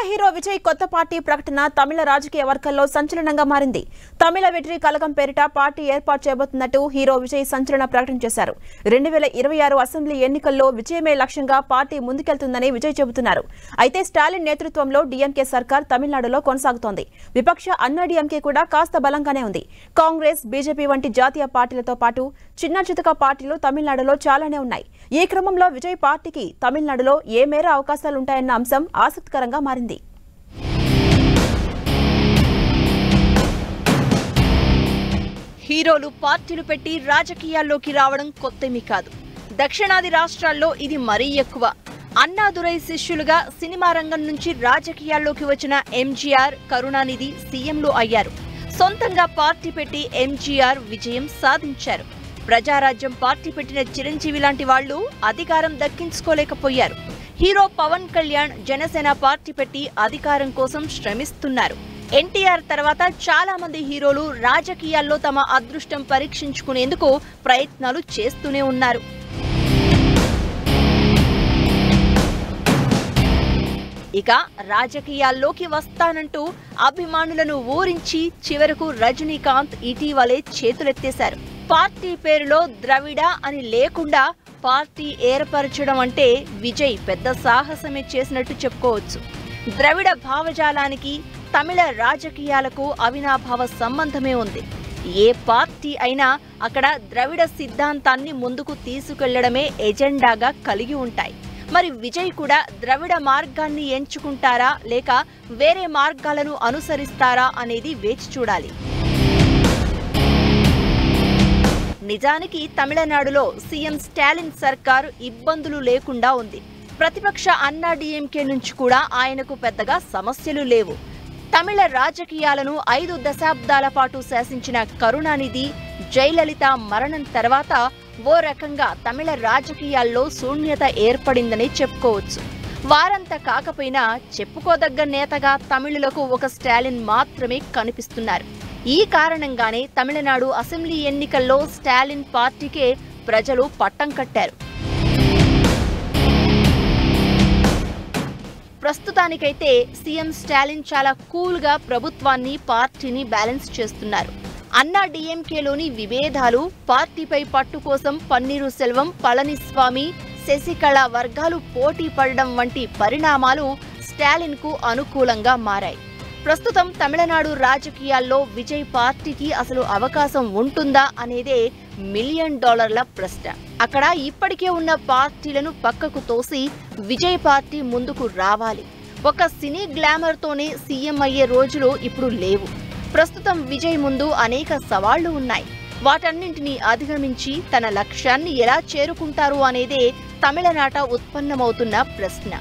Hero Vijay కొత్త party ప్రకటన తమిళ రాజకీయ వర్గాల్లో సంచలనంగా మారింది. తమిళ వెట్రి కలగం పేరిట పార్టీ ఏర్పాటు చేయబోతున్నట్టు హీరో విజయ్ సంచలన ప్రకటన చేశారు. 2026 అసెంబ్లీ ఎన్నికల్లో విజయమే లక్ష్యంగా పార్టీ ముందుకెళ్తుందని విజయ్ చెబుతున్నారు. అయితే స్టాలిన్ నేతృత్వంలో డీఎంకే సర్కార్ తమిళనాడులో కొనసాగుతోంది. విపక్ష అన్నా డీఎంకే కూడా కాస్త బలంగానే ఉంది. కాంగ్రెస్, బీజేపీ వంటి జాతీయ పార్టీలతో పాటు చిన్న చితక పార్టీలు తమిళనాడులో చాలానే ఉన్నాయి. ఈ క్రమంలో విజయ్ పార్టీకి తమిళనాడులో ఏ మేర అవకాశాలుంటాయన్న అంశం ఆసక్తికరంగా మారింది. హీరోలు పార్టీలు పెట్టి రాజకీయాల్లోకి రావడం కొత్తేమీ కాదు. దక్షిణాది రాష్ట్రాల్లో ఇది మరీ ఎక్కువ. అన్నాదురై శిష్యులుగా సినిమా రంగం నుంచి రాజకీయాల్లోకి వచ్చిన ఎంజీఆర్, కరుణానిధి సీఎంలు అయ్యారు. సొంతంగా పార్టీ పెట్టి ఎంజీఆర్ విజయం సాధించారు. ప్రజారాజ్యం పార్టీ పెట్టిన చిరంజీవి లాంటి వాళ్లు అధికారం దక్కించుకోలేకపోయారు. హీరో పవన్ కళ్యాణ్ జనసేన పార్టీ పెట్టి అధికారం కోసం శ్రమిస్తున్నారు. ఎన్టీఆర్ తర్వాత చాలా మంది హీరోలు రాజకీయాల్లో తమ అదృష్టం పరీక్షించుకునేందుకు ప్రయత్నాలు చేస్తూనే ఉన్నారు. ఇక రాజకీయాల్లోకి వస్తానంటూ అభిమానులను ఊరించి చివరకు రజనీకాంత్ ఇటీవలే చేతులెత్తేశారు. పార్టీ పేరులో ద్రవిడ అని లేకుండా పార్టీ ఏర్పరచడం అంటే విజయ్ పెద్ద సాహసమే చేసినట్టు చెప్పుకోవచ్చు. ద్రవిడ భావజాలానికి తమిళ రాజకీయాలకు అవినాభావ సంబంధమే ఉంది. ఏ పార్టీ అయినా అక్కడ ద్రవిడ సిద్ధాంతాన్ని ముందుకు తీసుకెళ్లడమే ఎజెండాగా కలిగి ఉంటాయి. మరి విజయ్ కూడా ద్రవిడ మార్గాన్ని ఎంచుకుంటారా లేక వేరే మార్గాలను అనుసరిస్తారా అనేది వేచి చూడాలి. నిజానికి తమిళనాడులో సీఎం స్టాలిన్ సర్కారు ఇబ్బందులు లేకుండా ఉంది. ప్రతిపక్ష అన్నా డీఎంకే నుంచి కూడా ఆయనకు పెద్దగా సమస్యలు లేవు. తమిళ రాజకీయాలను 5 దశాబ్దాల పాటు శాసించిన కరుణానిధి, జయలలిత మరణం తర్వాత ఓ రకంగా తమిళ రాజకీయాల్లో శూన్యత ఏర్పడిందని చెప్పుకోవచ్చు. వారంతా కాకపోయినా చెప్పుకోదగ్గ నేతగా తమిళులకు ఒక స్టాలిన్ మాత్రమే కనిపిస్తున్నారు. ఈ కారణంగానే తమిళనాడు అసెంబ్లీ ఎన్నికల్లో స్టాలిన్ పార్టీకే ప్రజలు పట్టం కట్టారు. ప్రస్తుతానికైతే సీఎం స్టాలిన్ చాలా కూల్గా ప్రభుత్వాన్ని, పార్టీని బ్యాలెన్స్ చేస్తున్నారు. అన్నా డీఎంకేలోని విభేదాలు, పార్టీపై పట్టు కోసం పన్నీరు సెల్వం, పళనిస్వామి, శశికళ వర్గాలు పోటీ పడడం వంటి పరిణామాలు స్టాలిన్కు అనుకూలంగా మారాయి. ప్రస్తుతం తమిళనాడు రాజకీయాల్లో విజయ్ పార్టీకి అసలు అవకాశం ఉంటుందా అనేదే $1 మిలియన్ ప్రశ్న. అక్కడ ఇప్పటికే ఉన్న పార్టీలను పక్కకు తోసి విజయ్ పార్టీ ముందుకు రావాలి. ఒక సినీ గ్లామర్తోనే సీఎం అయ్యే రోజులు ఇప్పుడు లేవు. ప్రస్తుతం విజయ్ ముందు అనేక సవాళ్లు ఉన్నాయి. వాటన్నింటినీ అధిగమించి తన లక్ష్యాన్ని ఎలా చేరుకుంటారు అనేదే తమిళనాట ఉత్పన్నమవుతున్న ప్రశ్న.